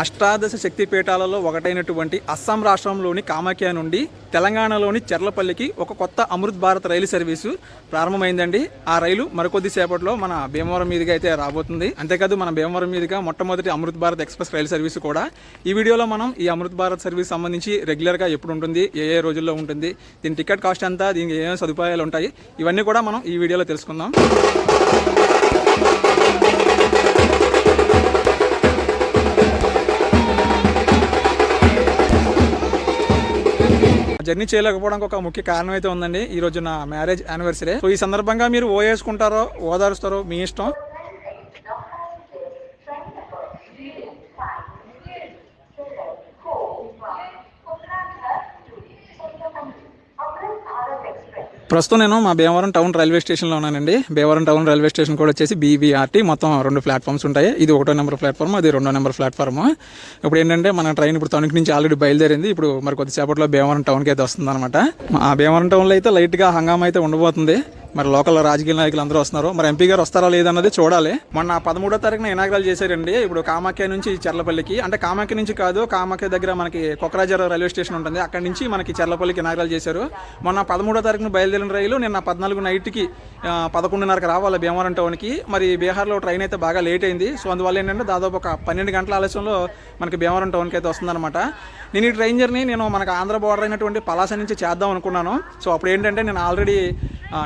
అష్టాదశ శక్తిపీఠాలలో ఒకటైనటువంటి అస్సాం రాష్ట్రంలోని కామాఖ్య నుండి తెలంగాణలోని చెర్లపల్లికి ఒక కొత్త అమృత్ భారత్ రైలు సర్వీసు ప్రారంభమైందండి. ఆ రైలు మరికొద్ది సేపట్లో మన భీమవరం మీదుగా అయితే రాబోతుంది. అంతేకాదు మన భీమవరం మీదుగా మొట్టమొదటి అమృత్ భారత్ ఎక్స్ప్రెస్ రైలు సర్వీసు కూడా. ఈ వీడియోలో మనం ఈ అమృత్ భారత్ సర్వీస్ సంబంధించి రెగ్యులర్గా ఎప్పుడు ఉంటుంది, ఏ రోజుల్లో ఉంటుంది, దీని టికెట్ కాస్ట్ ఎంత, దీనికి ఏమేమి సదుపాయాలు ఉంటాయి, ఇవన్నీ కూడా మనం ఈ వీడియోలో తెలుసుకుందాం. జర్నీ చేయలేకపోవడానికి ఒక ముఖ్య కారణం అయితే ఉందండి. ఈ రోజు నా మ్యారేజ్ యానివర్సరీ. సో ఈ సందర్భంగా మీరు వేసుకుంటారో ఓదారుస్తారో మీ ఇష్టం. ప్రస్తుతం నేను మా భీమవరం టౌన్ రైల్వే స్టేషన్లో ఉన్నానండి. భీమవరం టౌన్ రైల్వే స్టేషన్ కూడా వచ్చేసి BVRT. మొత్తం 2 ప్లాట్ఫామ్స్ ఉంటాయి. ఇది 1వ నెంబర్ ప్లాట్ఫామ్, అది 2వ నెంబర్ ప్లాట్ఫామ్. ఇప్పుడు ఏంటంటే మన ట్రైన్ ఇప్పుడు తణుకు నుంచి ఆల్రెడీ బయలుదేరింది. ఇప్పుడు మరి కొద్దిసేపట్లో భీమవరం టౌన్కి అయితే వస్తుంది అనమాట. ఆ భీమవరం టౌన్లో అయితే లైట్గా హంగామా అయితే ఉండబోతుంది. మరి లోకల్ రాజకీయ నాయకులు అందరూ వస్తున్నారు. మరి ఎంపీ గారు వస్తారా లేదన్నది చూడాలి. మొన్న 13వ తారీఖున ఇనాగ్రల్ చేశారండి. ఇప్పుడు కామాఖ్య నుంచి చెర్లపల్లికి, అంటే కామాఖ్య నుంచి కాదు, కామాఖ్య దగ్గర మనకి కొక్రాజర్ రైల్వే స్టేషన్ ఉంటుంది, అక్కడి నుంచి మనకి చెర్లపల్లికి ఇనాగ్రల్ చేశారు. మొన్న 13వ తారీఖున బయలుదేరిన రైలు నిన్న 14 నైట్కి 11:30కి రావాలి భీమవరం టౌన్కి. మరి బీహార్లో ట్రైన్ అయితే బాగా లేట్ అయింది. సో అందువల్ల ఏంటంటే దాదాపు ఒక 12 గంటల ఆలస్యంలో మనకి భీమవరం టౌన్కి అయితే వస్తుందన్నమాట. నేను ఈ ట్రైన్ జర్నీ మనకు ఆంధ్ర బోర్డర్ అయినటువంటి పలాస నుంచి చేద్దాం అనుకున్నాను. సో అప్పుడు ఏంటంటే నేను already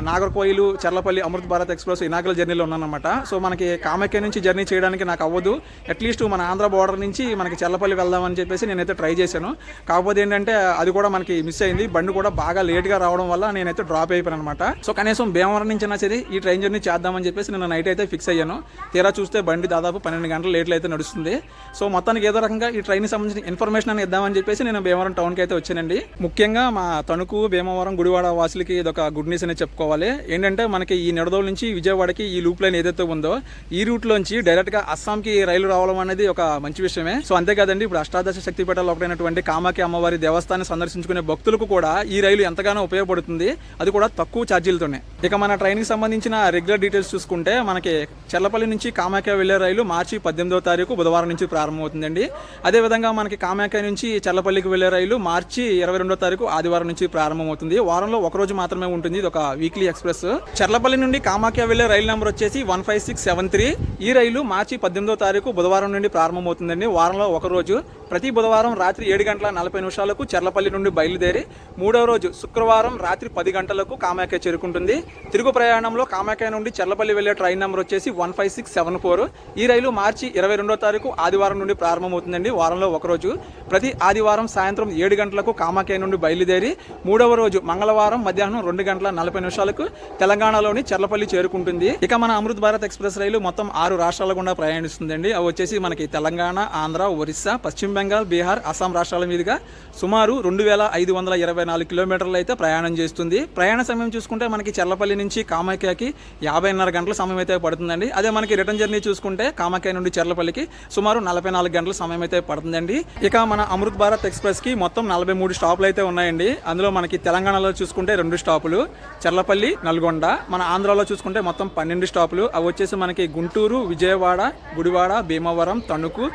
Nagercoil Cherlapalli Amrit Bharat express inaugural జర్నీలో ఉన్నానమాట. సో మనకి కామాఖ్య నుంచి జర్నీ చేయడానికి నాకు అవ్వదు. అట్లీస్ట్ మన ఆంధ్ర బోర్డర్ నుంచి మనకి చెర్లపల్లి వెళ్దామని చెప్పేసి నేనైతే ట్రై చేశాను. కాకపోతే ఏంటంటే అది కూడా మనకి మిస్ అయింది. బండి కూడా బాగా లేట్గా రావడం వల్ల నేనైతే డ్రాప్ అయిపోయాను అనమాట. సో కనీసం భీమవరం నుంచి అయినా సరే ఈ ట్రైన్ జర్నీ చేద్దామని చెప్పేసి నేను నైట్ అయితే ఫిక్స్ అయ్యాను. తీరా చూస్తే బండి దాదాపు 12 గంటలు లేట్లు అయితే నడుస్తుంది. సో మొత్తానికి ఏదో రకంగా ఈ ట్రైన్కి సంబంధించిన ఇన్ఫర్మేషన్ అని ఇద్దామని చెప్పేసి నేను భీమవరం టౌన్కి అయితే వచ్చానండి. ముఖ్యంగా మా తణుకు, భీమవరం, గుడివాడ వాసులకి ఇదొక గుడ్ న్యూస్ అనేది చెప్పుకోవాలి. ఏంటంటే మనకి ఈ నిడదోలు నుంచి విజయవాడకి ఈ లూప్ లైన్ ఏదైతే ఉందో ఈ రూట్ లోంచి డైరెక్ట్ గా అస్సాంకి రైలు రావడం అనేది ఒక మంచి విషయమే. సో అంతేకాదండి, ఇప్పుడు అష్టాదశ శక్తిపీఠాల్లో ఒకటైనటువంటి కామాఖ్య అమ్మవారి దేవస్థానం సందర్శించుకునే భక్తులకు కూడా ఈ రైలు ఎంతగానో ఉపయోగపడుతుంది, అది కూడా తక్కువ ఛార్జీలతోనే. ఇక మన ట్రైన్కి సంబంధించిన రెగ్యులర్ డీటెయిల్స్ చూసుకుంటే మనకి చెర్లపల్లి నుంచి కామాఖ్య వెళ్లే రైలు మార్చి 18వ తారీఖు బుధవారం నుంచి ప్రారంభమవుతుందండి. అదేవిధంగా మనకి కామాఖ్య నుంచి చెర్లపల్లికి వెళ్లే రైలు మార్చి 22వ తారీఖు ఆదివారం నుంచి ప్రారంభమవుతుంది. వారంలో ఒక రోజు మాత్రమే ఉంటుంది. ఇది ఒక వీక్లీ ఎక్స్ప్రెస్. చెర్లపల్లి నుండి కామాఖ్య వెళ్లే రైలు నెంబర్ వచ్చేసి 15673. ఈ రైలు మార్చి 18వ తారీఖు బుధవారం నుండి ప్రారంభమవుతుందండి. వారంలో ఒక రోజు. ప్రతి బుధవారం రాత్రి 7:40 చెర్లపల్లి నుండి బయలుదేరి 3వ రోజు శుక్రవారం రాత్రి 10 గంటలకు కామాఖ్య చేరుకుంటుంది. తిరుగు ప్రయాణంలో కామాఖ్య నుండి చెర్లపల్లి వెళ్లే ట్రైన్ నెంబర్ వచ్చేసి 15674. ఈ రైలు మార్చి 22వ తారీఖు ఆదివారం నుండి ప్రారంభమవుతుందండి. వారంలో ఒక రోజు. ప్రతి ఆదివారం సాయంత్రం 7 గంటలకు కామాఖ్య నుండి బయలుదేరి 3వ రోజు మంగళవారం మధ్యాహ్నం 2:40 తెలంగాణలోని చెర్లపల్లి చేరుకుంటుంది. ఇక మన అమృత్ భారత్ ఎక్స్ప్రెస్ రైలు మొత్తం 6 రాష్ట్రాల గుండా ప్రయాణిస్తుందండి. అవి వచ్చేసి మనకి తెలంగాణ, ఆంధ్ర, ఒరిస్సా, పశ్చిమ బెంగాల్, బీహార్, అస్సాం రాష్ట్రాల మీదుగా సుమారు 2524 కిలోమీటర్లు అయితే ప్రయాణం చేస్తుంది. ప్రయాణ సమయం చూసుకుంటే మనకి చెర్లపల్లి నుంచి కామాఖ్యకి 50:30 గంటల సమయం అయితే పడుతుందండి. అదే మనకి రిటర్న్ జర్నీ చూసుకుంటే కామాఖ్య నుండి చెర్లపల్లికి సుమారు 44 గంటల సమయం అయితే పడుతుందండి. ఇక మన అమృత్ భారత్ ఎక్స్ప్రెస్ కి మొత్తం 43 స్టాపులు అయితే ఉన్నాయండి. అందులో మనకి తెలంగాణలో చూసుకుంటే 2 స్టాపులు, చెర్లపల్లి, నల్గొండ. మన ఆంధ్రాలో చూసుకుంటే మొత్తం 12 స్టాపులు. అవి వచ్చేసి మనకి గుంటూరు, విజయవాడ, గుడివాడ, భీమవరం, తణుకు,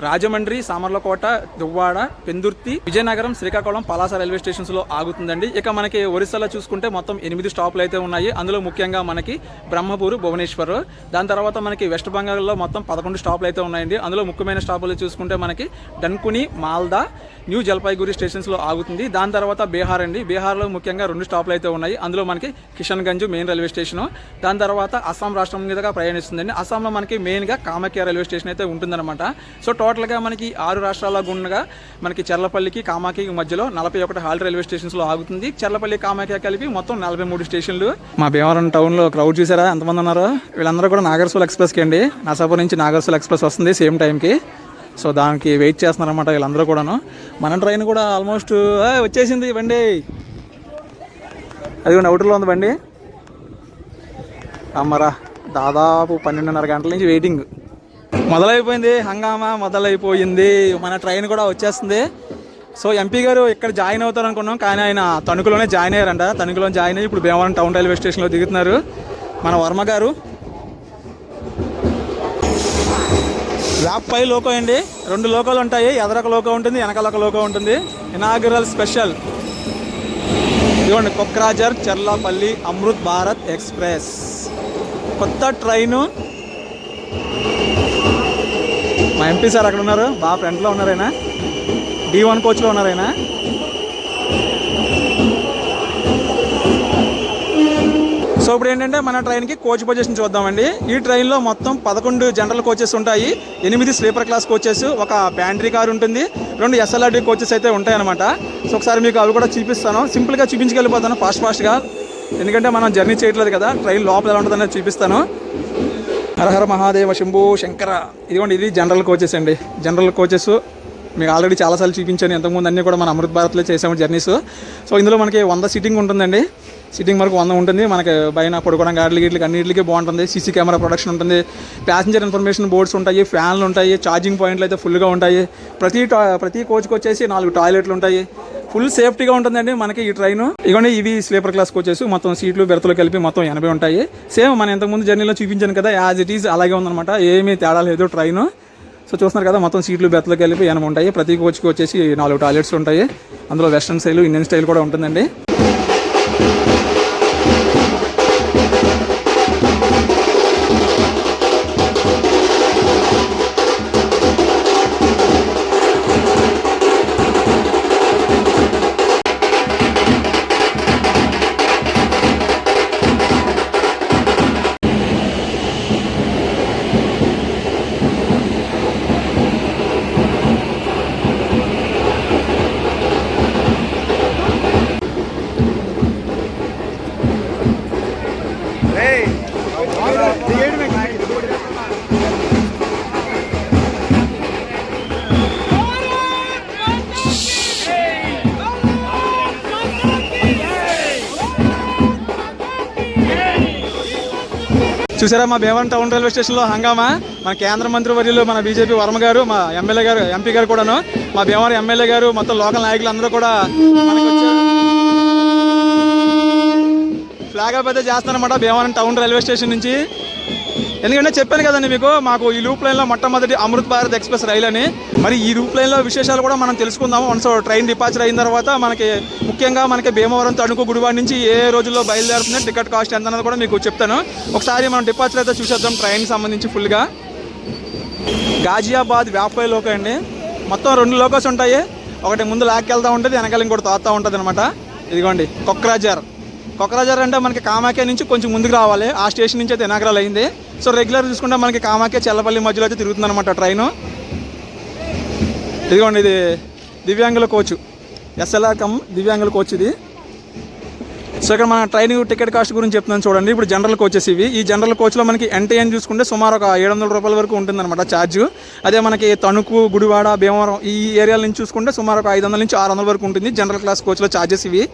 రాజమండ్రి, సామర్లకోట, దువ్వాడ, పెందుర్తి, విజయనగరం, శ్రీకాకుళం, పలాస రైల్వే స్టేషన్స్ లో ఆగుతుందండి. ఇక మనకి ఒరిస్సాలో చూసుకుంటే మొత్తం 8 స్టాపులు అయితే ఉన్నాయి. అందులో ముఖ్యంగా మనకి బ్రహ్మపూర్, భువనేశ్వర్. దాని తర్వాత మనకి వెస్ట్ బెంగాల్లో మొత్తం 11 స్టాపులు అయితే ఉన్నాయండి. అందులో ముఖ్యమైన స్టాపులు చూసుకుంటే మనకి డన్కుని, మాల్దా, న్యూ జల్పాయిగురి స్టేషన్స్ లో ఆగుతుంది. దాని తర్వాత బీహార్ అండి. బీహార్లో ముఖ్యంగా 2 స్టాపులు అయితే ఉన్నాయి. అందులో మనకి కిషన్గంజ్ మెయిన్ రైల్వే స్టేషన్. దాని తర్వాత అస్సాం రాష్ట్రం మీదుగా ప్రయాణిస్తుందండి. అస్సాంలో మనకి మెయిన్ గా కామాఖ్య రైల్వే స్టేషన్ అయితే ఉంటుందన్నమాట. సో టోటల్గా మనకి 6 రాష్ట్రాల గుండగా మనకి చెర్లపల్లికి, కామాఖ్యకి మధ్యలో 41 హాల్ట్ రైల్వే స్టేషన్స్ లో ఆగుతుంది. చెర్లపల్లి, కామాఖ్య కలిపి మొత్తం 43 స్టేషన్లు. మా భీమవరం టౌన్ లో క్రౌడ్ చూసారా ఎంతమంది ఉన్నారో? వీళ్ళందరూ కూడా నాగర్సోల్ ఎక్స్ప్రెస్కి అండి. నర్సాపూర్ నుంచి నాగర్సోల్ ఎక్స్ప్రెస్ వస్తుంది సేమ్ టైంకి. సో దానికి వెయిట్ చేస్తున్నారన్నమాట వీళ్ళందరూ కూడాను. మన ట్రైన్ కూడా ఆల్మోస్ట్ వచ్చేసింది బండి. అది కూడా అవుటర్లో ఉంది బండి. అమ్మరా, దాదాపు 12:30 గంటల నుంచి వెయిటింగ్. మొదలైపోయింది, హంగామా మొదలైపోయింది. మన ట్రైన్ కూడా వచ్చేస్తుంది. సో ఎంపీ గారు ఇక్కడ జాయిన్ అవుతారు అనుకున్నాం, కానీ ఆయన తణుకులోనే జాయిన్ అయ్యారంట. తణుకులో జాయిన్ అయ్యి ఇప్పుడు భీమవరం టౌన్ రైల్వే స్టేషన్లో దిగుతున్నారు మన వర్మ గారు. వ్యాప్ 5 లోకో అండి. 2 లోకోలు ఉంటాయి, ఎదరొక లోకో ఉంటుంది, వెనకాల ఒక లోకో ఉంటుంది. ఇనాగ్రల్ స్పెషల్ ఇదిగోండి, కొక్రాజర్ చర్లపల్లి అమృత్ భారత్ ఎక్స్ప్రెస్ కొత్త ట్రైను. మా ఎంపీ సార్ అక్కడ ఉన్నారు, బాగా ఫ్రంట్లో ఉన్నారైనా, D1 కోచ్లో ఉన్నారైనా. సో ఇప్పుడు ఏంటంటే మన ట్రైన్కి కోచ్ పొజిషన్ చూద్దామండి. ఈ ట్రైన్లో మొత్తం 11 జనరల్ కోచెస్ ఉంటాయి, 8 స్లీపర్ క్లాస్ కోచెస్, ఒక ప్యాంట్రీ కార్ ఉంటుంది, 2 SLRD కోచెస్ అయితే ఉంటాయన్నమాట. సో ఒకసారి మీకు అవి కూడా చూపిస్తాను, సింపుల్గా చూపించుకెళ్ళిపోతాను ఫాస్ట్గా, ఎందుకంటే మనం జర్నీ చేయట్లేదు కదా, ట్రైన్ లోపల ఎలా ఉంటుందనేది చూపిస్తాను. హరహర మహాదేవ శంభో శంకర. ఇదిగోండి, ఇది జనరల్ కోచెస్ అండి. జనరల్ కోచెస్ మీకు ఆల్రెడీ చాలాసార్లు చూపించాను, ఇంతకుముందు అన్నీ కూడా మన అమృత్ భారత్లో చేసాము జర్నీస్. సో ఇందులో మనకి 100 సీటింగ్ ఉంటుందండి, సీటింగ్ వరకు 100 ఉంటుంది. మనకి పైన పడుకోవడానికి గాడ్లకి అన్నింటికి బాగుంటుంది. సీసీ కెమెరా ప్రొడక్షన్ ఉంటుంది, ప్యాసింజర్ ఇన్ఫర్మేషన్ బోర్డ్స్ ఉంటాయి, ఫ్యాన్లు ఉంటాయి, ఛార్జింగ్ పాయింట్లు అయితే ఫుల్గా ఉంటాయి. ప్రతి కోచ్కి వచ్చేసి 4 టాయిలెట్లు ఉంటాయి. ఫుల్ సేఫ్టీగా ఉంటుందండి మనకి ఈ ట్రైన్. ఇవన్నీ ఇవి స్లీపర్ క్లాస్ కోచెస్, మొత్తం సీట్లు బెర్తులు కలిపి మొత్తం 80 ఉంటాయి. సేమ్ మనం ఇంతకుముందు జర్నీలో చూపించాను కదా, యాజ్ ఇట్ ఈజ్ అలాగే ఉందన్నమాట, ఏమీ తేడా లేదు ట్రైన్. సో చూస్తున్నారు కదా, మొత్తం సీట్లు బెర్తులు కలిపి 80 ఉంటాయి. ప్రతి కోచ్కి వచ్చేసి 4 టాయిలెట్స్ ఉంటాయి. అందులో వెస్ట్రన్ స్టైల్, ఇండియన్ స్టైల్ కూడా ఉంటుందండి. చూసారా మా భీమవరం టౌన్ రైల్వే స్టేషన్లో హంగామా. మన కేంద్ర మంత్రి వర్యులు, మన బీజేపీ వర్మ గారు, మా ఎమ్మెల్యే గారు, ఎంపీ గారు కూడాను, మా భీమవరం ఎమ్మెల్యే గారు, మొత్తం లోకల్ నాయకులు అందరూ కూడా మనకి వచ్చారు. ఫ్లాగ్ ఆఫ్ అయితే చేస్తారన్నమాట భీమవరం టౌన్ రైల్వే స్టేషన్ నుంచి. ఎందుకంటే చెప్పాను కదండి మీకు, మాకు ఈ లూప్ లైన్లో మొట్టమొదటి అమృత్ భారత్ ఎక్స్ప్రెస్ రైలు అని. మరి ఈ లూప్ లైన్లో విశేషాలు కూడా మనం తెలుసుకుందాము. వన్స్ ట్రైన్ డిపార్చర్ అయిన తర్వాత మనకి ముఖ్యంగా మనకి భీమవరం తణుకు గుడివాడ నుంచి ఏ రోజుల్లో బయలుదేరుతుంది, టికెట్ కాస్ట్ ఎంత అన్నది కూడా మీకు చెప్తాను. ఒకసారి మనం డిపార్చర్ అయితే చూసేద్దాం ట్రైన్కి సంబంధించి ఫుల్గా. గాజియాబాద్ వ్యాప్ 5 లోకో అండి. మొత్తం 2 లోకోస్ ఉంటాయి, ఒకటి ముందు లాక్కెళ్తూ ఉంటుంది, వెనకాల ఇంకోటి తోస్తూ ఉంటుంది అనమాట. ఇదిగోండి కొక్రాజర్ అంటే మనకి కామాఖ్య నుంచి కొంచెం ముందుకు రావాలి, ఆ స్టేషన్ నుంచి అయితే ఇనాగ్రల్ అయింది. సో రెగ్యులర్ చూసుకుంటే మనకి కామాఖ్య చల్లపల్లి మధ్యలో అయితే తిరుగుతుంది అనమాట ట్రైను. ఇదిగోండి, ఇది దివ్యాంగుల కోచ్, SLR దివ్యాంగుల కోచ్ ఇది. సో ఇక్కడ మన ట్రైన్ టికెట్ కాస్ట్ గురించి చెప్తున్నాను చూడండి. ఇప్పుడు జనరల్ కోచెస్ ఇవి. ఈ జనరల్ కోచ్లో మనకి NTN చూసుకుంటే సుమారు ఒక 700 రూపాయల వరకు ఉంటుందన్నమాట ఛార్జ్. అదే మనకి తణుకు, గుడివాడ, భీమవరం ఈ ఏరియాల నుంచి చూసుకుంటే సుమారు ఒక 500 నుంచి 600 వరకు ఉంటుంది జనరల్ క్లాస్ కోచ్లో ఛార్జెస్ ఇవి.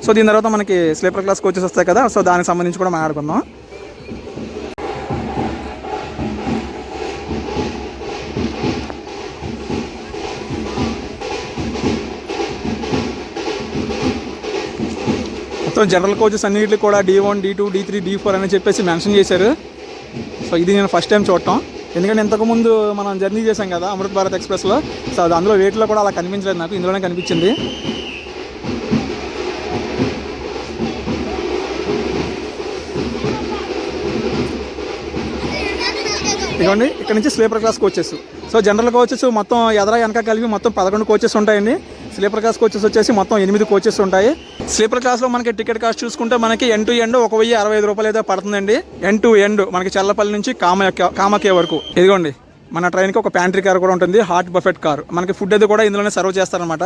సో దీని తర్వాత మనకి స్లీపర్ క్లాస్ కోచెస్ వస్తాయి కదా, సో దానికి సంబంధించి కూడా మాట్లాడుకుందాం. మొత్తం జనరల్ కోచెస్ అన్నింటికి కూడా D1, D2, D3, D4 అని చెప్పేసి మెన్షన్ చేశారు. సో ఇది నేను ఫస్ట్ టైం చూడటం, ఎందుకంటే ఇంతకుముందు మనం జర్నీ చేసాం కదా అమృత్ భారత్ ఎక్స్ప్రెస్లో. సో అది అందులో వెయిట్లో కూడా అలా కనిపించలేదు నాకు, ఇందులోనే కనిపించింది. ఇదిగోండి, ఇక్కడ నుంచి sleeper class coaches. So general coaches మొత్తం ఎదర వెనక కలిపి మొత్తం 11 కోచెస్ ఉంటాయండి. స్లీపర్ క్లాస్ కోచెస్ వచ్చేసి మొత్తం 8 కోచెస్ ఉంటాయి. స్లీపర్ క్లాస్లో మనకి టికెట్ కాస్ట్ చూసుకుంటే మనకి ఎండ్ టు ఎండ్ 1065 రూపాయలు అయితే పడుతుందండి. ఎండ్ టు ఎండ్ మనకి చల్లపల్లి నుంచి కామాఖ్య వరకు. ఇదిగోండి, మన ట్రైన్కి ఒక ప్యాంట్రీ కార్ కూడా ఉంటుంది, హాట్ బఫెట్ కార్. మనకి ఫుడ్ అది కూడా ఇందులోనే సర్వ్ చేస్తారనమాట.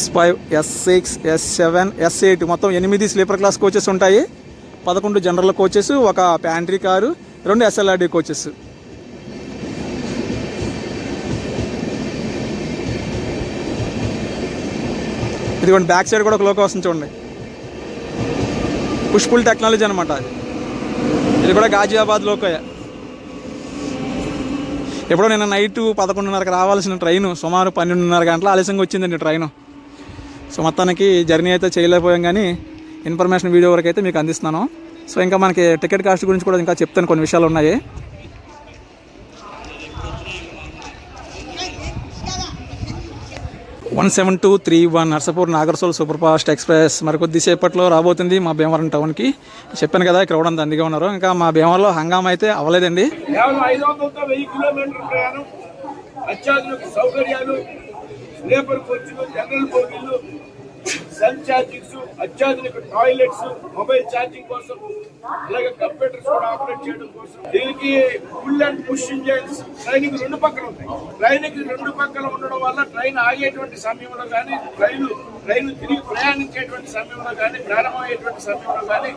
S5, S6, S7, S8 మొత్తం 8 స్లీపర్ క్లాస్ కోచెస్ ఉంటాయి, 11 జనరల్ కోచెస్, ఒక ప్యాంట్రీ కారు, 2 SLRD కోచెస్. ఇదిగోండి, బ్యాక్ సైడ్ కూడా ఒక లోకో వస్తుంది చూడండి, పుష్పుల్ టెక్నాలజీ అనమాట. ఇది కూడా గాజియాబాద్ లోకోయే. ఎప్పుడో నిన్న నైట్ 11:30కి రావాల్సిన ట్రైను సుమారు 12:30 గంటల ఆలస్యంగా వచ్చిందండి ట్రైను. సో మొత్తానికి జర్నీ అయితే చేయలేకపోయాం, కానీ ఇన్ఫర్మేషన్ వీడియో వరకు అయితే మీకు అందిస్తున్నాను. సో ఇంకా మనకి టికెట్ కాస్ట్ గురించి కూడా ఇంకా చెప్తాను, కొన్ని విషయాలు ఉన్నాయి. (17-231) Narsapur Nagarsol super fast express మరి కొద్దిసేపట్లో రాబోతుంది మా భీమవరం టౌన్కి. చెప్పాను కదా క్రౌడ్ అంతా అందిగా ఉన్నారు. ఇంకా మా భీమవరంలో హంగామా అయితే అవ్వలేదండి. అత్యాధునిక సౌకర్యాలు, స్లీపర్ కోచ్లు, జనరల్ బోగీలు, సెల్ఫ్ ఛార్జింగ్స్, అత్యాధునిక టాయిలెట్స్, మొబైల్ ఛార్జింగ్ కోసం, అలాగే కంప్యూటర్స్ కూడా ఆపరేట్ చేయడం కోసం. దీనికి full and push engines. Training రెండు పక్కల ఉంటాయి. ట్రైనింగ్ రెండు పక్కల ఉండడం వల్ల ట్రైన్ ఆగేటువంటి సమయంలో కానీ, ట్రైన్ తిరిగి ప్రయాణించేటువంటి సమయంలో కానీ, ప్రారంభమయ్యేటువంటి సమయంలో కానీ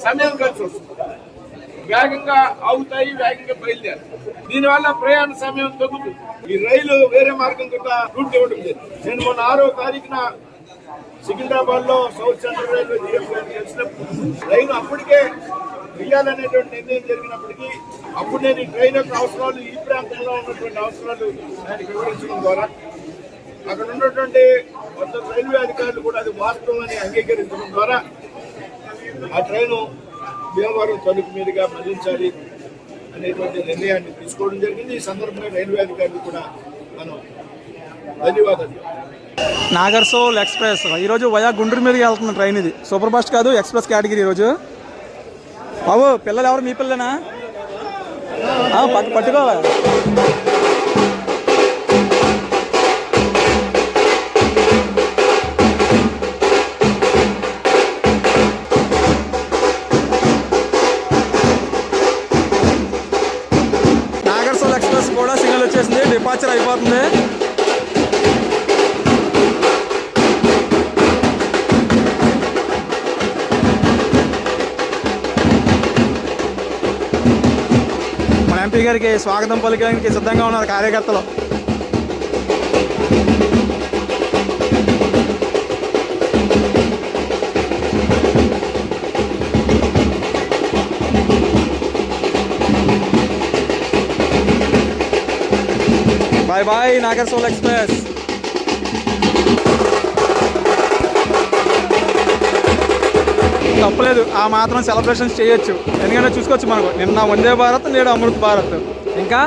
సమయం కలిసి వస్తుంది. వేగంగా ఆగుతాయి, వేగంగా బయలుదేరు. దీనివల్ల ప్రయాణ సమయం తగ్గుతుంది. ఈ రైలు వేరే మార్గం కింద రూట్ ఇవ్వడం లేదు. నేను మొన్న 6వ తారీఖున సికింద్రాబాద్ లో సౌత్ సెంట్రల్ రైల్వే చేసినప్పుడు రైలు అప్పటికే వెయ్యాలనేటువంటి నిర్ణయం జరిగినప్పటికీ అప్పుడు నేను ఈ ట్రైన్ యొక్క అవసరాలు, ఈ ప్రాంతంలో ఉన్నటువంటి అవసరాలు దానికి వివరించడం ద్వారా అక్కడ ఉన్నటువంటి కొంత రైల్వే అధికారులు కూడా అది వాస్తవం అని అంగీకరించడం ద్వారా ఆ ట్రైను భీమవరం తణుకు మీదుగా మళ్లించాలి అనేటువంటి నిర్ణయాన్ని తీసుకోవడం జరిగింది. ఈ సందర్భంగా రైల్వే అధికారులు కూడా మనం ధన్యవాదాలు. నాగర్సోల్ ఎక్స్ప్రెస్ ఈరోజు వయా గుంటూరు మీదకి వెళ్తున్న ట్రైన్. ఇది సూపర్ ఫాస్ట్ కాదు, ఎక్స్ప్రెస్ కేటగిరీ. ఈరోజు బాబు పిల్లలు ఎవరు? మీ పిల్లలేనా? పట్టుకోవాలి. నాగర్సోల్ ఎక్స్ప్రెస్ కూడా సిగ్నల్ వచ్చేసింది, డిపార్చర్ అయిపోతుంది. ఎంపీ గారికి స్వాగతం పలికడానికి సిద్ధంగా ఉన్నారు కార్యకర్తలు. Bye bye Nagarsol express. తప్పలేదు, ఆ మాత్రం సెలబ్రేషన్స్ చేయొచ్చు. ఎందుకంటే చూసుకోవచ్చు మనకు నిన్న వందే భారత్, నేడు అమృత్ భారత్, ఇంకా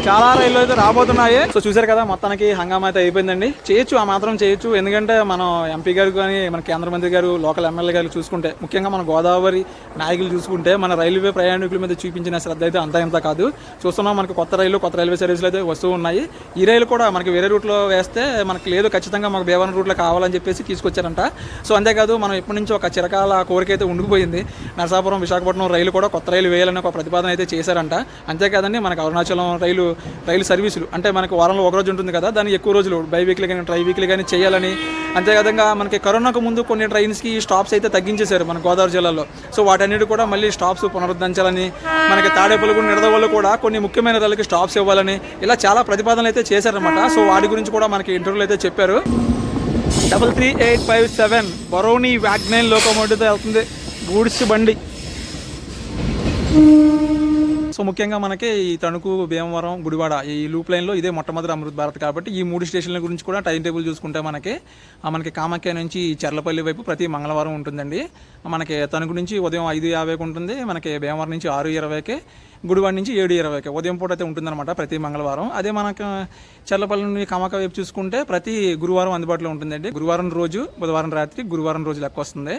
చాలా రైళ్ళు అయితే రాబోతున్నాయి. సో చూసారు కదా మొత్తానికి హంగామా అయితే అయిపోయిందండి. చేయొచ్చు, ఆ మాత్రం చేయొచ్చు. ఎందుకంటే మనం ఎంపీ గారు కానీ, మన కేంద్ర మంత్రి గారు, లోకల్ ఎమ్మెల్యే గారు చూసుకుంటే, ముఖ్యంగా మన గోదావరి నాయకులు చూసుకుంటే మన రైల్వే ప్రయాణికుల మీద చూపించిన శ్రద్ధ అయితే అంతా ఇంత కాదు. చూస్తున్నాం మనకు కొత్త రైల్వే సర్వీసులు అయితే వస్తూ ఉన్నాయి. ఈ రైలు కూడా మనకి వేరే రూట్లో వేస్తే మనకు లేదు, ఖచ్చితంగా మాకు భీమవరం రూట్లో కావాలని చెప్పేసి తీసుకొచ్చారంట. సో అంతేకాదు మనం ఎప్పటి నుంచో ఒక చిరకాల కోరిక అయితే ఉండిపోయింది. నరసాపురం విశాఖపట్నం రైలు కూడా కొత్త రైలు వేయాలని ఒక ప్రతిపాదన అయితే చేశారంట. అంతేకాదండి మనకు అరుణాచలం రైలు సర్వీసులు అంటే మనకు వారంలో ఒక రోజు ఉంటుంది కదా, దాన్ని ఎక్కువ రోజులు బై వీక్లీ కానీ ట్రై వీక్లీ కానీ చేయాలని. అంతేకాదంగా మనకి కరోనాకు ముందు కొన్ని ట్రైన్స్కి స్టాప్స్ అయితే తగ్గించేశారు మన గోదావరి జిల్లాలో. సో వాటన్నిటి కూడా మళ్ళీ స్టాప్స్ పునరుద్ధరించాలని, మనకి తాడేపల్లిగూడెం, నిడదవోలు కూడా కొన్ని ముఖ్యమైన రైళ్ళకి స్టాప్స్ ఇవ్వాలని, ఇలా చాలా ప్రతిపాదనలు అయితే చేశారనమాట. సో వాటి గురించి కూడా మనకి ఇంటర్వ్యూలో అయితే చెప్పారు. 33857 బరౌనీ వ్యాగ్నైన్ లోకోమోటివ్తో వెళ్తుంది గూడ్స్ బండి. సో ముఖ్యంగా మనకి ఈ తణుకు, భీమవరం, గుడివాడ ఈ లూప్ లైన్లో ఇదే మొట్టమొదటి అమృత్ భారత్ కాబట్టి ఈ 3 స్టేషన్ల గురించి కూడా టైం టేబుల్ చూసుకుంటే మనకి కామాఖ్య నుంచి చెర్లపల్లి వైపు ప్రతి మంగళవారం ఉంటుందండి. మనకి తణుకు నుంచి ఉదయం 5:50కి ఉంటుంది, మనకి భీమవరం నుంచి 6:20కి, గుడివాడ నుంచి 7:20కి ఉదయం పూట అయితే ఉంటుందన్నమాట ప్రతి మంగళవారం. అదే మనకు చెర్లపల్లి నుండి కామాఖ్య వైపు చూసుకుంటే ప్రతి గురువారం అందుబాటులో ఉంటుందండి. గురువారం రోజు, బుధవారం రాత్రి, గురువారం రోజు లెక్క వస్తుంది.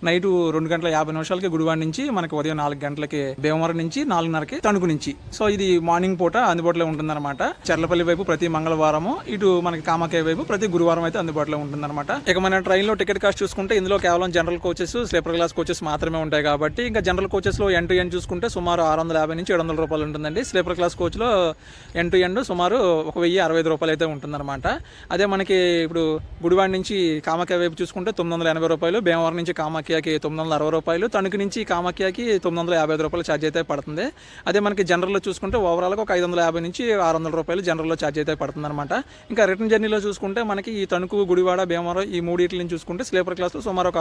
నైట్ 2:50 గుడివాడ నుంచి మనకి ఉదయం 4 గంటలకి భీమవరం నుంచి 4:30కి తణుకు నుంచి. సో ఇది మార్నింగ్ పూట అందుబాటులో ఉంటుందన్నమాట. చెర్లపల్లి వైపు ప్రతి మంగళవారము, ఇటు మనకి కామాఖ్య వైపు ప్రతి గురువారం అయితే అందుబాటులో ఉంటుందన్నమాట. ఇక మన ట్రైన్లో టికెట్ కాస్ట్ చూసుకుంటే ఇందులో కేవలం general coaches, sleeper class coaches మాత్రమే ఉంటాయి కాబట్టి, ఇంకా జనరల్ కోచెస్లో ఎండ్ టు ఎండ్ చూసుకుంటే సుమారు 650 నుంచి 700 రూపాయలు ఉంటుందండి. స్లీపర్ క్లాస్ కోచ్లో ఎండ్ టు ఎండ్ సుమారు 1065 రూపాయలు అయితే ఉంటుందన్నమాట. అదే మనకి ఇప్పుడు గుడివాడ నుంచి కామాఖ్య వైపు చూసుకుంటే 980 రూపాయలు, భీమవరం నుంచి కామాఖ్యకి 960 రూపాయలు, తణుకు నుంచి కామాఖ్యకి 955 రూపాయలు ఛార్జ్ అయితే పడుతుంది. అదే మనకి జనరల్లో చూసుకుంటే ఓవరాల్గా ఒక 550 నుంచి 600 రూపాయలు జనరల్లో ఛార్జ్ అయితే పడుతుంది అనమాట. ఇంకా రిటర్న్ జర్నీలో చూసుకుంటే మనకి ఈ తణుకు, గుడివాడ, భీమవరం ఈ మూడింటి నుంచి చూసుకుంటే స్లీపర్ క్లాస్లో సుమారు ఒక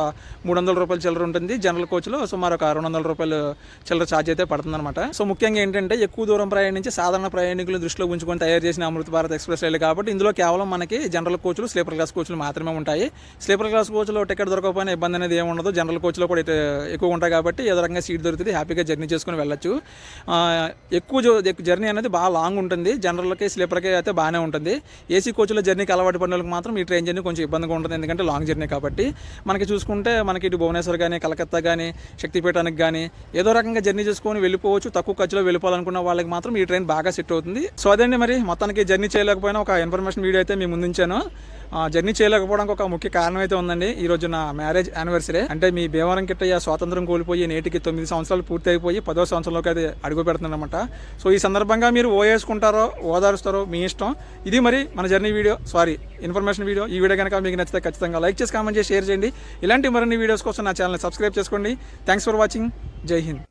300 రూపాయలు చిల్లర ఉంటుంది, జనరల్ కోచ్లో సుమారు ఒక 200 రూపాయలు చిల్లర ఛార్జ్ అయితే పడుతుంది అనమాట. సో ముఖ్యంగా ఏంటంటే ఎక్కువ దూరం ప్రయాణించి సాధారణ ప్రయాణికులను దృష్టిలో ఉంచుకొని తయారు చేసిన అమృత భారత్ ఎక్స్ప్రెస్ రైలు కాబట్టి ఇందులో కేవలం మనకి జనరల్ కోచ్లు, స్లీపర్ క్లాస్ కోచ్లు మాత్రమే ఉంటాయి. స్లీపర్ క్లాస్ కోచ్లో టికెట్ దొరకకపోయినా ఇబ్బంది అనేది ఏమి ఉండదు. జనరల్ కోచ్లో కూడా ఎక్కువ ఉంటాయి కాబట్టి ఏదో రకంగా సీట్ దొరుకుతుంది, హ్యాపీగా జర్నీ చేసుకుని వెళ్ళొచ్చు. ఎక్కువ జర్నీ అనేది బాగా లాంగ్ ఉంటుంది. జనరల్కి, స్లీపర్కి అయితే బాగానే ఉంటుంది. ఏసీ కోచ్లో జర్నీకి అలవాటు పడిన వాళ్ళకి మాత్రం ఈ ట్రైన్ జర్నీ కొంచెం ఇబ్బందిగా ఉంటుంది, ఎందుకంటే లాంగ్ జర్నీ కాబట్టి. మనకి చూసుకుంటే మనకి ఇటు భువనేశ్వర్ కానీ, కలకత్తా కానీ, శక్తిపీఠానికి కానీ ఏదో రకంగా జర్నీ చేసుకొని వెళ్ళిపోవచ్చు. తక్కువ ఖర్చులో వెళ్ళిపోవాలనుకున్న వాళ్ళకి మాత్రం ఈ ట్రైన్ బాగా సెట్ అవుతుంది. సో అదండి, మరి మొత్తానికి జర్నీ చేయలేకపోయినా ఒక ఇన్ఫర్మేషన్ వీడియో అయితే మీ ముందుంచాను. జర్నీ చేయలేకపోవడానికి ఒక ముఖ్య కారణం అయితే ఉందండి. ఈ రోజు నా మ్యారేజ్ యానివర్సరీ. అంటే మీ భీమవరం కిట్టయ్య స్వాతంత్రం కోల్పోయి నేటికి 9 సంవత్సరాలు పూర్తి అయిపోయి 10వ సంవత్సరంలోకి అయితే అడుగు పెడుతుందన్నమాట. సో ఈ సందర్భంగా మీరు ఓయేసుకుంటారో ఓదారుస్తారో మీ ఇష్టం. ఇది మరి మన జర్నీ వీడియో, ఇన్ఫర్మేషన్ వీడియో. ఈ వీడియో కనుక మీకు నచ్చితే ఖచ్చితంగా లైక్ చేసి, కామెంట్ చేసి, షేర్ చేయండి. ఇలాంటి మరిన్ని వీడియోస్ కోసం నా ఛానల్ సబ్స్క్రైబ్ చేసుకోండి. Thanks for watching. జై హింద్.